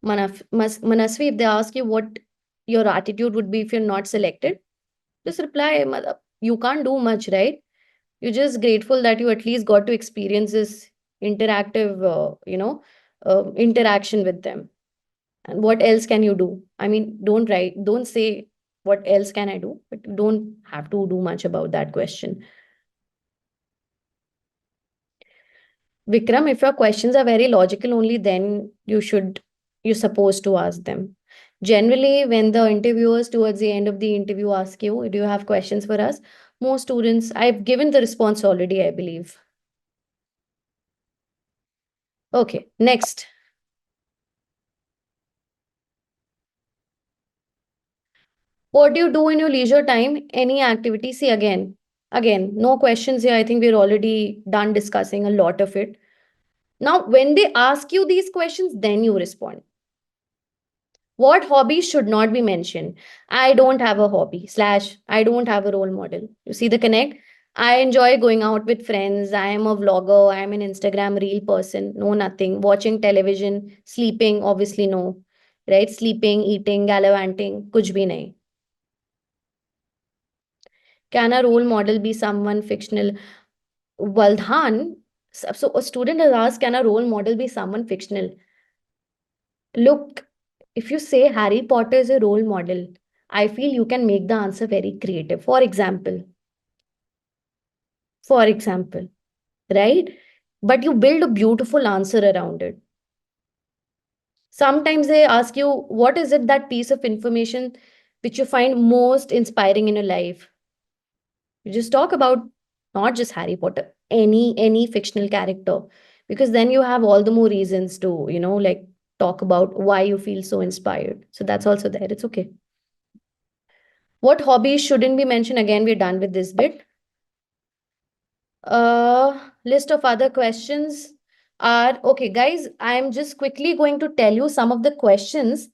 Manasvi, if they ask you what your attitude would be if you're not selected, just reply, you can't do much, right? You're just grateful that you at least got to experience this interactive, interaction with them. And what else can you do? I mean, don't say, what else can I do? But you don't have to do much about that question. Vikram, if your questions are very logical only, then you're supposed to ask them. Generally, when the interviewers towards the end of the interview ask you, do you have questions for us? Most students, I've given the response already, I believe. Okay, next. What do you do in your leisure time? Any activity? See, again, no questions here. I think we're already done discussing a lot of it. Now, when they ask you these questions, then you respond. What hobbies should not be mentioned? I don't have a hobby, slash, I don't have a role model. You see the connect? I enjoy going out with friends. I am a vlogger. I am an Instagram reel person. No, nothing. Watching television, sleeping, obviously, no. Right? Sleeping, eating, gallivanting, kuch bhi nahi. Can a role model be someone fictional? Valdhan, so a student has asked, can a role model be someone fictional? Look, if you say Harry Potter is a role model, I feel you can make the answer very creative. For example, right? But you build a beautiful answer around it. Sometimes they ask you, what is it, that piece of information which you find most inspiring in your life? You just talk about not just Harry Potter, any fictional character, because then you have all the more reasons to, like, talk about why you feel so inspired. So that's also there. It's okay. What hobbies shouldn't be mentioned? Again, we're done with this bit. List of other questions are okay, guys. I'm just quickly going to tell you some of the questions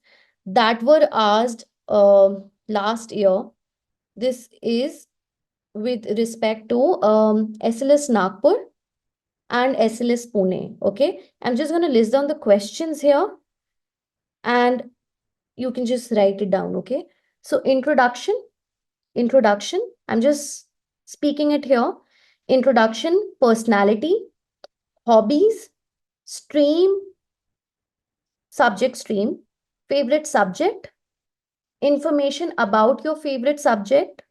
that were asked last year. This is with respect to SLS Nagpur and SLS Pune. Okay, I'm just going to list down the questions here and you can just write it down. Okay, so introduction. I'm just speaking it here. Introduction, personality, hobbies, stream, subject stream, favorite subject, information about your favorite subject.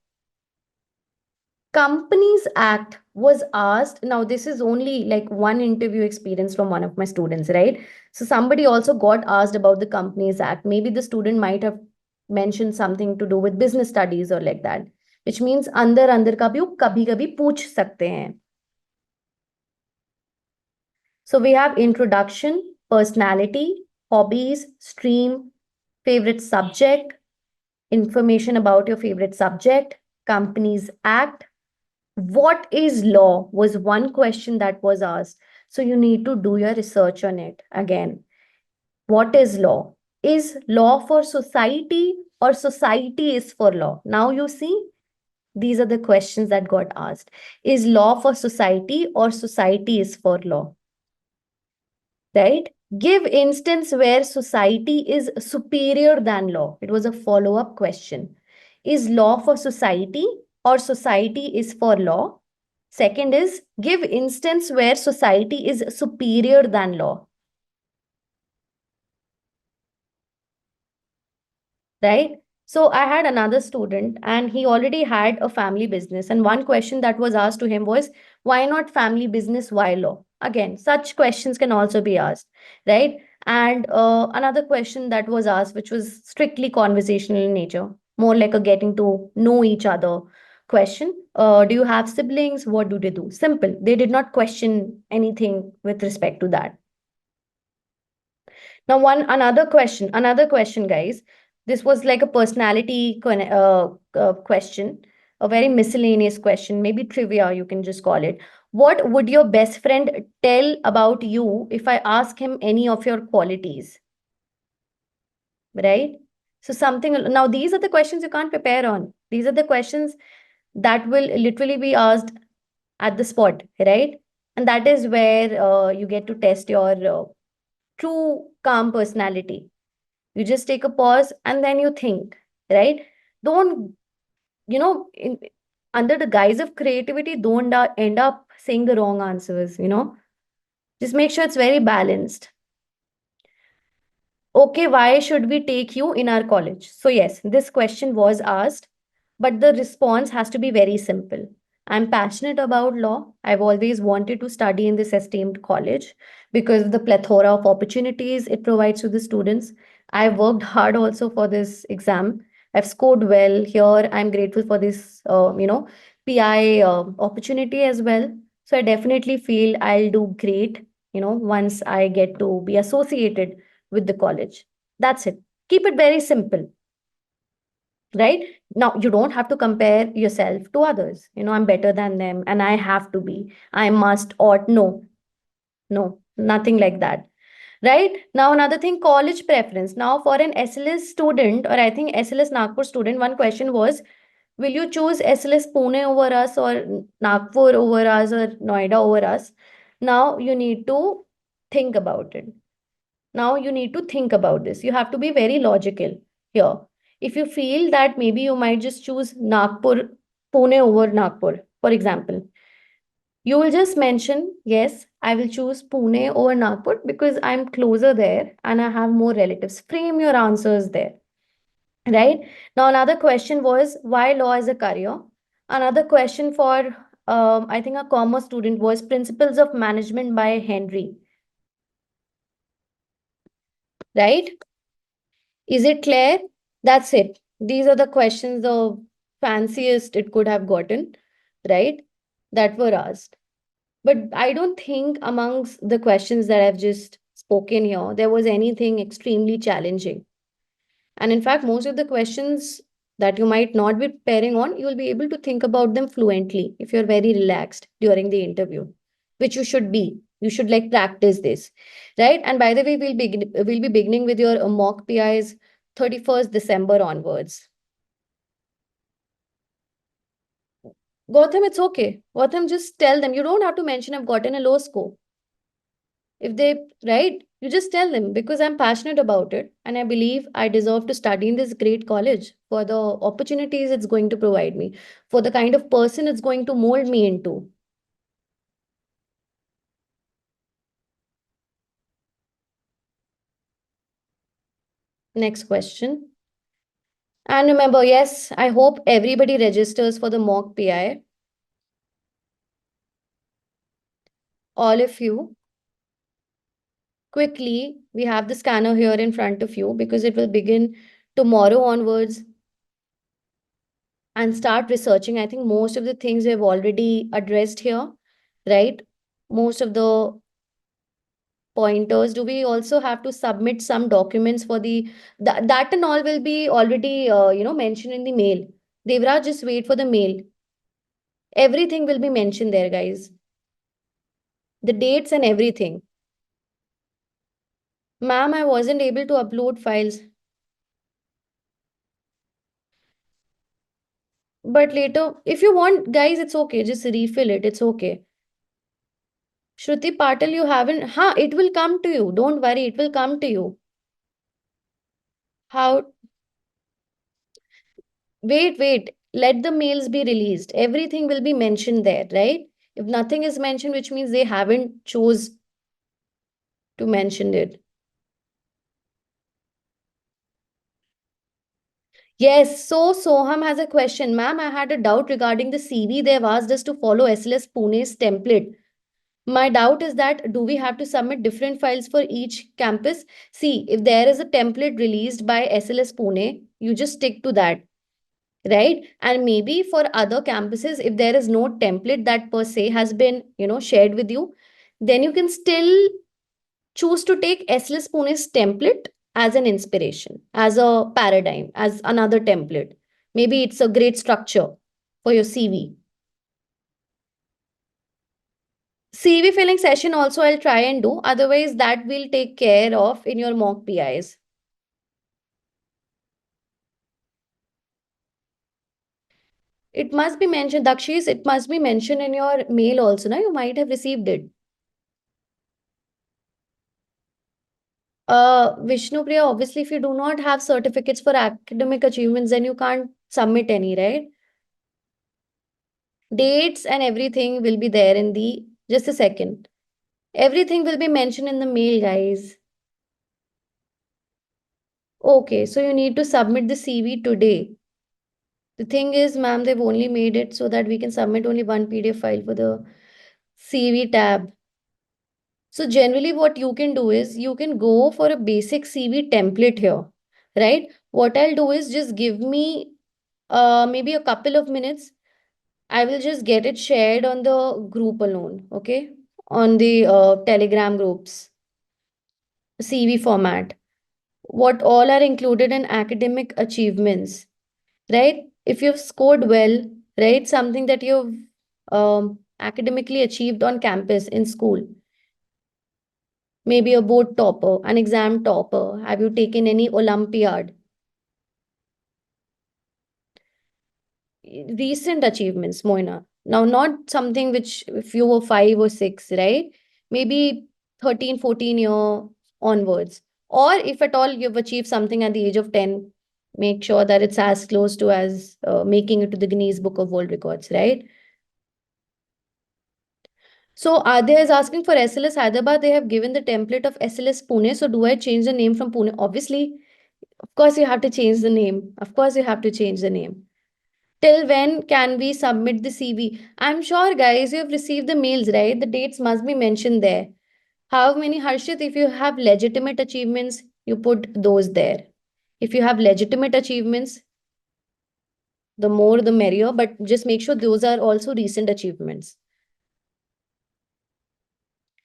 Companies Act was asked. Now, this is only like one interview experience from one of my students, right? So, somebody also got asked about the Companies Act. Maybe the student might have mentioned something to do with business studies or like that, which means अंदर अंदर का भी वो कभी कभी पूछ सकते हैं. So, we have introduction, personality, hobbies, stream, favorite subject, information about your favorite subject, Companies Act. What is law was one question that was asked. So you need to do your research on it again. What is law? Is law for society or society is for law? Now you see, these are the questions that got asked. Is law for society or society is for law? Right? Give instance where society is superior than law. It was a follow-up question. Is law for society or society is for law? Second is, give instance where society is superior than law. Right? So I had another student and he already had a family business. And one question that was asked to him was, why not family business? Why law? Again, such questions can also be asked, right? And another question that was asked, which was strictly conversational in nature, more like a getting to know each other question. Do you have siblings? What do they do? Simple. They did not question anything with respect to that. Now, another question, guys. This was like a personality question, a very miscellaneous question, maybe trivia, you can just call it. What would your best friend tell about you if I ask him any of your qualities? Right? So, something, now these are the questions you can't prepare on. These are the questions that will literally be asked at the spot, right? And that is where you get to test your true calm personality. You just take a pause and then you think, right? Don't, under the guise of creativity, don't end up saying the wrong answers. Just make sure it's very balanced. Okay, why should we take you in our college? So, yes, this question was asked, but the response has to be very simple. I'm passionate about law. I've always wanted to study in this esteemed college because of the plethora of opportunities it provides to the students. I've worked hard also for this exam. I've scored well here. I'm grateful for this, PI opportunity as well. So I definitely feel I'll do great, once I get to be associated with the college. That's it. Keep it very simple, right? Now, you don't have to compare yourself to others. I'm better than them and I have to be. I must, ought. No, no, nothing like that. Right? Now, another thing, college preference. Now, for an SLS student, or I think SLS Nagpur student, one question was, will you choose SLS Pune over us or Nagpur over us or Noida over us? Now, you need to think about it. Now you need to think about this. You have to be very logical here. If you feel that maybe you might just choose Nagpur, Pune over Nagpur, for example, you will just mention, yes, I will choose Pune over Nagpur because I'm closer there and I have more relatives. Frame your answers there. right? Now, another question was why law as a career? Another question for, I think, a commerce student was Principles of Management by Henry, right? Is it clear? That's it. These are the questions, the fanciest it could have gotten, right? That were asked. But I don't think amongst the questions that I've just spoken here, there was anything extremely challenging. And in fact, most of the questions that you might not be preparing on, you will be able to think about them fluently if you're very relaxed during the interview, which you should be. You should like practice this, right? And by the way, we'll be beginning with your mock PIs 31st December onwards. Gotham, it's okay. Gotham, just tell them. You don't have to mention I've gotten a low score. If they, right, you just tell them because I'm passionate about it and I believe I deserve to study in this great college for the opportunities it's going to provide me, for the kind of person it's going to mold me into. Next question. And remember, yes, I hope everybody registers for the mock PI. All of you, quickly, we have the scanner here in front of you because it will begin tomorrow onwards and start researching. I think most of the things we've already addressed here, right? Most of the pointers. Do we also have to submit some documents for the that and all will be already mentioned in the mail. Devraj, just wait for the mail. Everything will be mentioned there, guys. The dates and everything. Ma'am, I wasn't able to upload files. But later, if you want, guys, it's okay. Just refill it. It's okay. Shruti Patil, you haven't. It will come to you. Don't worry, it will come to you. How? Wait. Let the mails be released. Everything will be mentioned there, right? If nothing is mentioned, which means they haven't chose to mention it. Yes, so Soham has a question. Ma'am, I had a doubt regarding the CV. They've asked us to follow SLS Pune's template. My doubt is that do we have to submit different files for each campus? See, if there is a template released by SLS Pune, you just stick to that, right? And maybe for other campuses, if there is no template that per se has been, shared with you, then you can still choose to take SLS Pune's template as an inspiration, as a paradigm, as another template. Maybe it's a great structure for your CV. CV filling session also I'll try and do. Otherwise, that will take care of in your mock PIs. It must be mentioned, Dakshis, it must be mentioned in your mail also. Now you might have received it. Vishnupriya, obviously, if you do not have certificates for academic achievements, then you can't submit any, right? Dates and everything will be there in the, just a second. Everything will be mentioned in the mail, guys. Okay, so you need to submit the CV today. The thing is, ma'am, they've only made it so that we can submit only one PDF file for the CV tab. So generally what you can do is you can go for a basic CV template here, right? What I'll do is just give me maybe a couple of minutes. I will just get it shared on the group alone, okay? On the Telegram groups, CV format. What all are included in academic achievements, right? If you've scored well, right? Something that you've academically achieved on campus in school, maybe a board topper, an exam topper. Have you taken any Olympiad? Recent achievements, Moina. Now, not something which if you were 5 or 6, right? Maybe 13, 14 year onwards. Or if at all you've achieved something at the age of 10, make sure that it's as close to as making it to the Guinness Book of World Records, right? So Adya is asking for SLS Hyderabad. They have given the template of SLS Pune. So do I change the name from Pune? Obviously, Of course, you have to change the name. Of course, you have to change the name. Till when can we submit the CV? I'm sure, guys, you have received the mails, right? The dates must be mentioned there. How many, Harshit, if you have legitimate achievements, you put those there. If you have legitimate achievements, the more the merrier, but just make sure those are also recent achievements.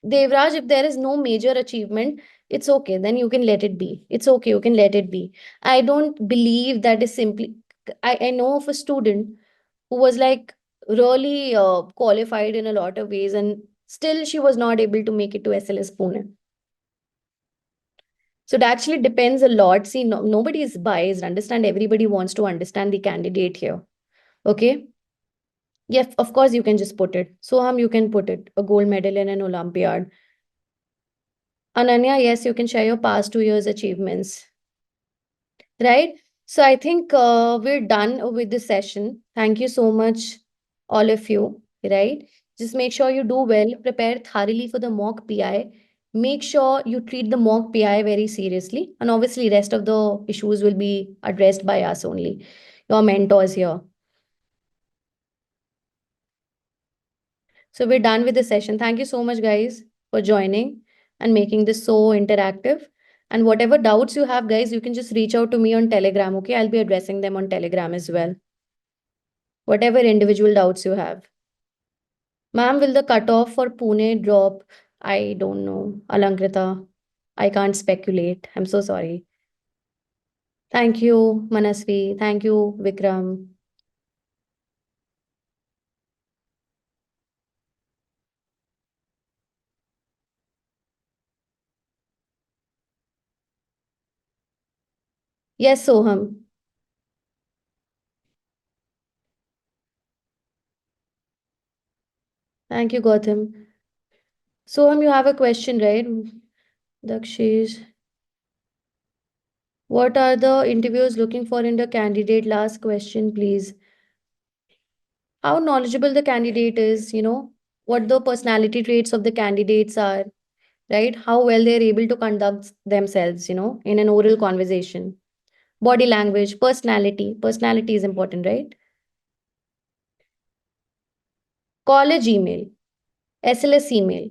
Devraj, if there is no major achievement, it's okay. Then you can let it be. It's okay. You can let it be. I don't believe that is simply. I know of a student who was like really qualified in a lot of ways, and still she was not able to make it to SLS Pune. So it actually depends a lot. See, nobody is biased. Understand, everybody wants to understand the candidate here. Okay. Yes, of course you can just put it. Soham, you can put it. A gold medal in an Olympiad. Ananya, yes, you can share your past 2 years achievements. Right? So I think we're done with the session. Thank you so much, all of you. Right? Just make sure you do well, prepare thoroughly for the mock PI. Make sure you treat the mock PI very seriously. And obviously, rest of the issues will be addressed by us only, your mentors here. So we're done with the session. Thank you so much, guys, for joining and making this so interactive. And whatever doubts you have, guys, you can just reach out to me on Telegram. Okay, I'll be addressing them on Telegram as well. Whatever individual doubts you have. Ma'am, will the cutoff for Pune drop? I don't know. Alankrita, I can't speculate. I'm so sorry. Thank you, Manasvi. Thank you, Vikram. Yes, Soham. Thank you, Gautam. Soham, you have a question, right? Dakshish. What are the interviewers looking for in the candidate? Last question, please. How knowledgeable the candidate is, what the personality traits of the candidates are, right? How well they're able to conduct themselves, in an oral conversation. Body language, personality. Personality is important, right? College email, SLS email.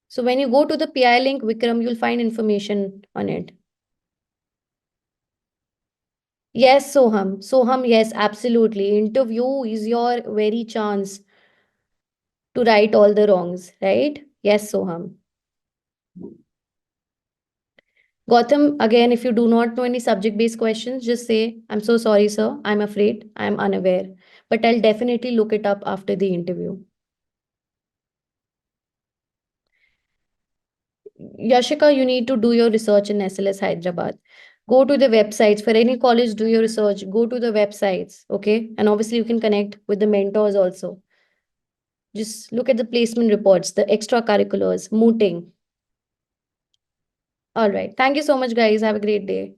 So when you go to the PI link, Vikram, you'll find information on it. Yes, Soham. Soham, yes, absolutely. Interview is your very chance to right all the wrongs, right? Yes, Soham. Gautam, again, if you do not know any subject based questions, just say, I'm so sorry, sir. I'm afraid. I'm unaware. But I'll definitely look it up after the interview. Yashika, you need to do your research in SLS Hyderabad. Go to the websites. For any college, do your research. Go to the websites. Okay. And obviously, you can connect with the mentors also. Just look at the placement reports, the extracurriculars, mooting. All right. Thank you so much, guys. Have a great day.